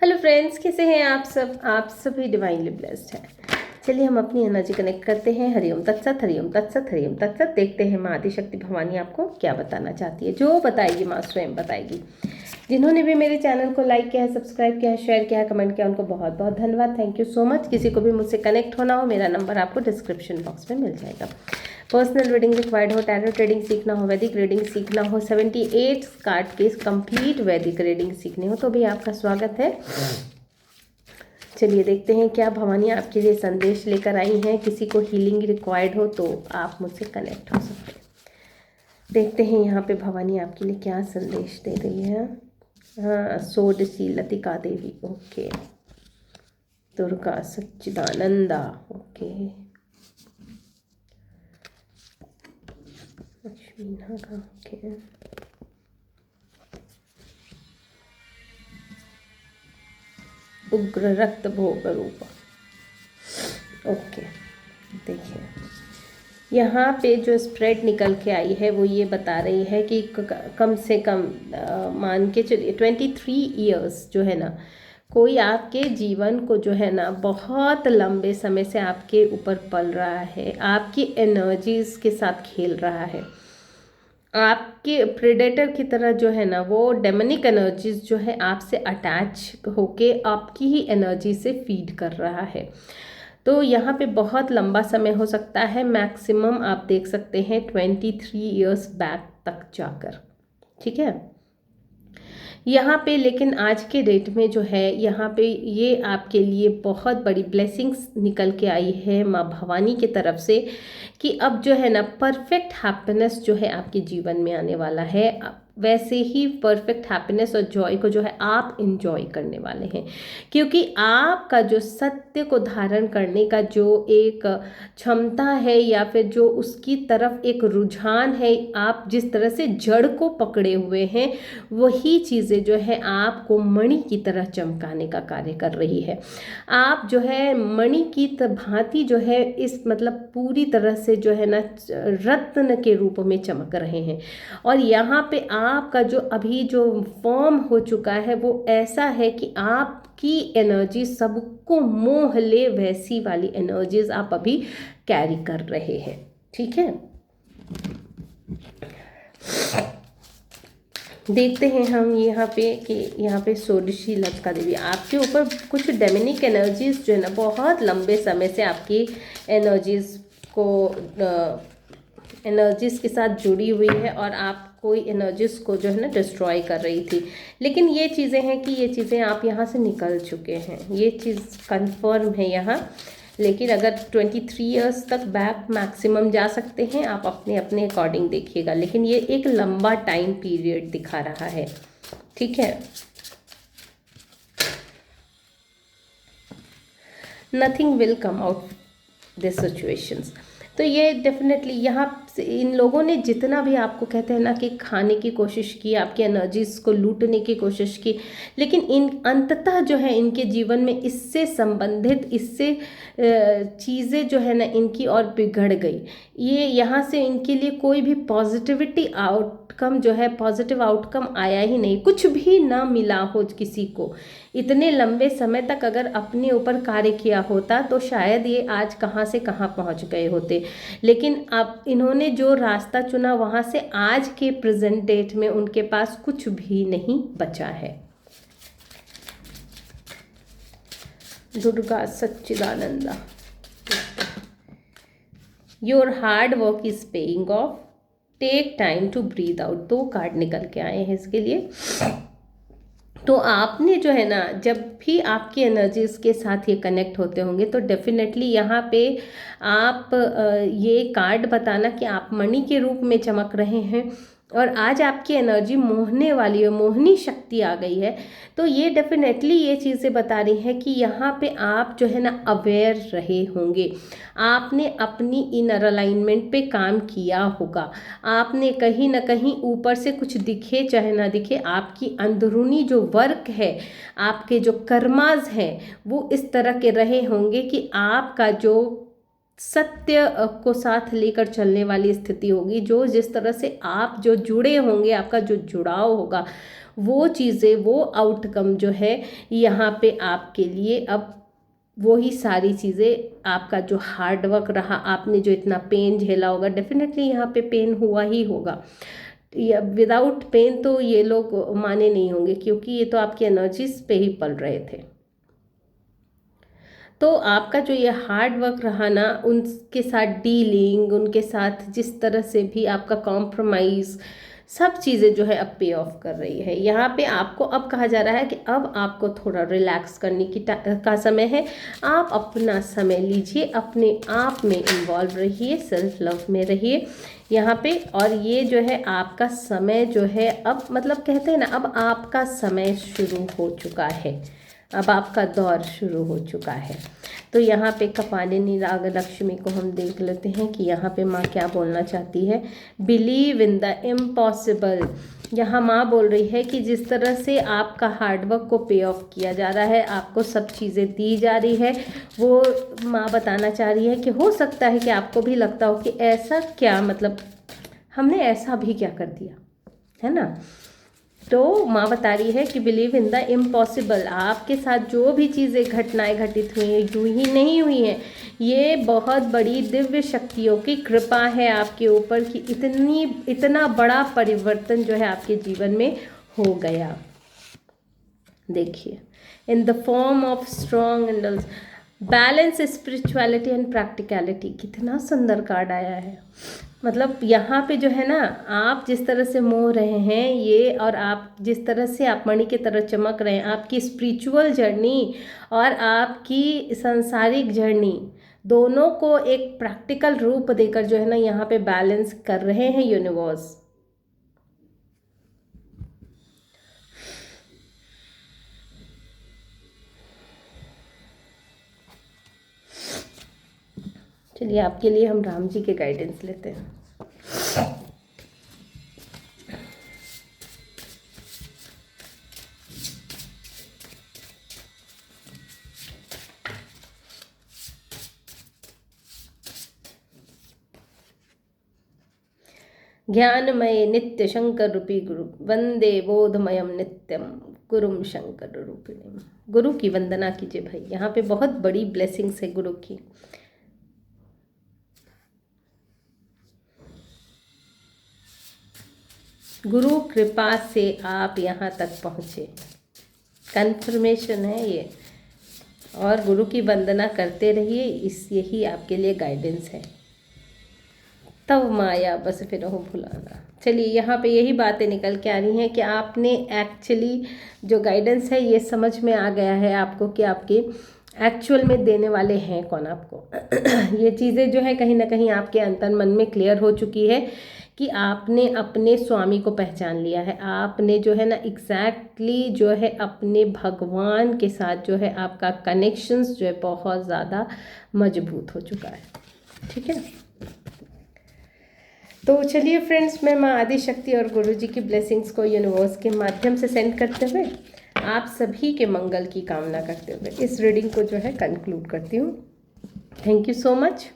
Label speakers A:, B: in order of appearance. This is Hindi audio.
A: हेलो फ्रेंड्स, कैसे हैं आप सब? आप सभी डिवाइनली ब्लेस्ड हैं। चलिए हम अपनी एनर्जी कनेक्ट करते हैं। हरिओम तत्सत, हरिओम तत्सत, हरिओम तत्सत। देखते हैं माँ आदिशक्ति भवानी आपको क्या बताना चाहती है। जो बताएगी माँ स्वयं बताएगी। जिन्होंने भी मेरे चैनल को लाइक किया है, सब्सक्राइब किया है, शेयर किया है, कमेंट किया, उनको बहुत बहुत धन्यवाद। Thank you so much. किसी को भी मुझसे कनेक्ट होना हो, मेरा नंबर आपको डिस्क्रिप्शन बॉक्स में मिल जाएगा। पर्सनल रीडिंग रिक्वायर्ड हो, टैरो ट्रेडिंग सीखना हो, वैदिक रीडिंग सीखना हो, 78 कार्ड के कंप्लीट वैदिक रीडिंग सीखनी हो तो भी आपका स्वागत है। चलिए देखते हैं क्या भवानी आपके लिए संदेश लेकर आई हैं। किसी को हीलिंग रिक्वायर्ड हो तो आप मुझसे कनेक्ट हो सकते हैं। देखते हैं यहाँ पे भवानी आपके लिए क्या संदेश दे रही है। हाँ, Shodashi Latika Devi, okay. Durga Sachchidananda, okay. Lakshmi Naga, okay. उग्र रक्त भोग रूप, ओके। देखिए यहाँ पे जो स्प्रेड निकल के आई है वो ये बता रही है कि कम से कम मान के चलिए 23 ईयर्स जो है ना, कोई आपके जीवन को जो है ना बहुत लंबे समय से आपके ऊपर पल रहा है, आपकी एनर्जीज के साथ खेल रहा है। आपके प्रेडेटर की तरह जो है ना, वो डेमनिक एनर्जीज जो है आपसे अटैच होके आपकी ही एनर्जी से फीड कर रहा है। तो यहाँ पे बहुत लंबा समय हो सकता है, मैक्सिमम आप देख सकते हैं 23 ईयर्स बैक तक जाकर, ठीक है। यहाँ पे लेकिन आज के डेट में जो है, यहाँ पे ये आपके लिए बहुत बड़ी ब्लेसिंग्स निकल के आई है माँ भवानी की तरफ से कि अब जो है ना परफेक्ट हैप्पीनेस जो है आपके जीवन में आने वाला है। वैसे ही परफेक्ट हैप्पीनेस और जॉय को जो है आप इंजॉय करने वाले हैं, क्योंकि आपका जो सत्य को धारण करने का जो एक क्षमता है या फिर जो उसकी तरफ एक रुझान है, आप जिस तरह से जड़ को पकड़े हुए हैं, वही चीज़ें जो है आपको मणि की तरह चमकाने का कार्य कर रही है। आप जो है मणि की भांति जो है इस मतलब पूरी तरह से जो है ना रत्न के रूप में चमक रहे हैं। और यहाँ पे आपका जो अभी जो फॉर्म हो चुका है वो ऐसा है कि आपकी एनर्जी सबको मोह ले, वैसी वाली एनर्जीज आप अभी कैरी कर रहे हैं, ठीक है। देखते हैं हम यहाँ पे कि यहाँ पे षोडशी लतिका देवी आपके ऊपर कुछ डेमनिक एनर्जीज जो है ना बहुत लंबे समय से आपकी एनर्जीज के साथ जुड़ी हुई है और आप कोई एनर्जीज को जो है ना डिस्ट्रॉय कर रही थी। लेकिन ये चीज़ें हैं कि ये चीज़ें आप यहाँ से निकल चुके हैं, ये चीज़ कंफर्म है यहाँ। लेकिन अगर 23 ईयर्स तक बैक मैक्सिमम जा सकते हैं, आप अपने अपने अकॉर्डिंग देखिएगा, लेकिन ये एक लंबा टाइम पीरियड दिखा रहा है, ठीक है। Nothing will come out this situations. तो ये डेफिनेटली यहाँ से इन लोगों ने जितना भी आपको कहते हैं ना कि खाने की कोशिश की, आपकी एनर्जीज को लूटने की कोशिश की, लेकिन इन अंततः जो है इनके जीवन में इससे संबंधित इससे चीज़ें जो है ना इनकी और बिगड़ गई। ये यहाँ से इनके लिए कोई भी पॉजिटिविटी आउटकम जो है, पॉजिटिव आउटकम आया ही नहीं, कुछ भी ना मिला हो किसी को। इतने लंबे समय तक अगर अपने ऊपर कार्य किया होता तो शायद ये आज कहाँ से कहाँ पहुँच गए होते। लेकिन अब इन्होंने जो रास्ता चुना, वहाँ से आज के प्रेजेंट डेट में उनके पास कुछ भी नहीं बचा है। Durga Sachchidananda, your hard work is paying off, take time to breathe out. 2 card निकल के आए हैं इसके लिए। तो आपने जो है ना, जब भी आपकी एनर्जीज के साथ ये कनेक्ट होते होंगे तो डेफिनेटली यहाँ पे आप ये कार्ड बताना कि आप मणि के रूप में चमक रहे हैं और आज आपकी एनर्जी मोहने वाली है, मोहनी शक्ति आ गई है। तो ये डेफिनेटली ये चीज़ें बता रही हैं कि यहाँ पे आप जो है ना अवेयर रहे होंगे, आपने अपनी इनर अलाइनमेंट पे काम किया होगा, आपने कहीं ना कहीं ऊपर से कुछ दिखे चाहे ना दिखे, आपकी अंदरूनी जो वर्क है, आपके जो कर्माज हैं वो इस तरह के रहे होंगे कि आपका जो सत्य को साथ लेकर चलने वाली स्थिति होगी, जो जिस तरह से आप जो जुड़े होंगे, आपका जो जुड़ाव होगा वो चीज़ें, वो आउटकम जो है यहाँ पे आपके लिए अब वही सारी चीज़ें, आपका जो हार्ड वर्क रहा, आपने जो इतना पेन झेला होगा, डेफिनेटली यहाँ पे पेन हुआ ही होगा। विदाउट पेन तो ये लोग माने नहीं होंगे, क्योंकि ये तो आपकी एनर्जीज पे ही पल रहे थे। तो आपका जो ये हार्ड वर्क रहा ना, उनके साथ डीलिंग, उनके साथ जिस तरह से भी आपका कॉम्प्रोमाइज़, सब चीज़ें जो है अब पे ऑफ कर रही है। यहाँ पे आपको अब कहा जा रहा है कि अब आपको थोड़ा रिलैक्स करने का समय है। आप अपना समय लीजिए, अपने आप में इन्वॉल्व रहिए, सेल्फ लव में रहिए यहाँ पे। और ये जो है आपका समय जो है अब, मतलब कहते हैं ना, अब आपका समय शुरू हो चुका है, अब आपका दौर शुरू हो चुका है। तो यहाँ पे कपालिनी राग लक्ष्मी को हम देख लेते हैं कि यहाँ पे माँ क्या बोलना चाहती है। Believe in the impossible. यहाँ माँ बोल रही है कि जिस तरह से आपका हार्डवर्क को पे ऑफ किया जा रहा है, आपको सब चीज़ें दी जा रही है, वो माँ बताना चाह रही है कि हो सकता है कि आपको भी लगता हो कि ऐसा क्या, मतलब हमने ऐसा भी क्या कर दिया, है ना। तो माँ बता रही है कि बिलीव इन द इम्पॉसिबल। आपके साथ जो भी चीज़ें, घटनाएं घटित हुई हैं, यूँ ही नहीं हुई हैं, ये बहुत बड़ी दिव्य शक्तियों की कृपा है आपके ऊपर कि इतना बड़ा परिवर्तन जो है आपके जीवन में हो गया। देखिए, in the form of strong and balance spirituality and practicality. कितना सुंदर कार्ड आया है। मतलब यहाँ पे जो है ना, आप जिस तरह से मोह रहे हैं ये, और आप जिस तरह से आप मणि की तरह चमक रहे हैं, आपकी स्पिरिचुअल जर्नी और आपकी सांसारिक जर्नी, दोनों को एक प्रैक्टिकल रूप देकर जो है ना यहाँ पे बैलेंस कर रहे हैं यूनिवर्स। चलिए, आपके लिए हम राम जी के गाइडेंस लेते हैं। ज्ञानमय नित्य शंकर रूपी गुरु वंदे बोधमयम नित्यम गुरुम शंकर रूपिणी। गुरु की वंदना कीजिए भाई, यहाँ पे बहुत बड़ी ब्लेसिंग्स है गुरु की। गुरु कृपा से आप यहाँ तक पहुँचे, कंफर्मेशन है ये। और गुरु की वंदना करते रहिए, यही आपके लिए गाइडेंस है। तब माया बस फिर हो भुलाना। चलिए, यहाँ पे यही बातें निकल के आ रही हैं कि आपने एक्चुअली जो गाइडेंस है ये समझ में आ गया है आपको कि आपके एक्चुअल में देने वाले हैं कौन आपको। ये चीज़ें जो है कहीं ना कहीं आपके अंतर्मन मन में क्लियर हो चुकी है कि आपने अपने स्वामी को पहचान लिया है। आपने जो है ना एग्जैक्टली जो है अपने भगवान के साथ जो है आपका कनेक्शंस जो है बहुत ज़्यादा मजबूत हो चुका है। ठीक है, तो चलिए फ्रेंड्स, मैं माँ आदिशक्ति और गुरुजी की ब्लेसिंग्स को यूनिवर्स के माध्यम से सेंड करते हुए आप सभी के मंगल की कामना करते हुए इस रीडिंग को जो है कंक्लूड करती हूँ। Thank you so much.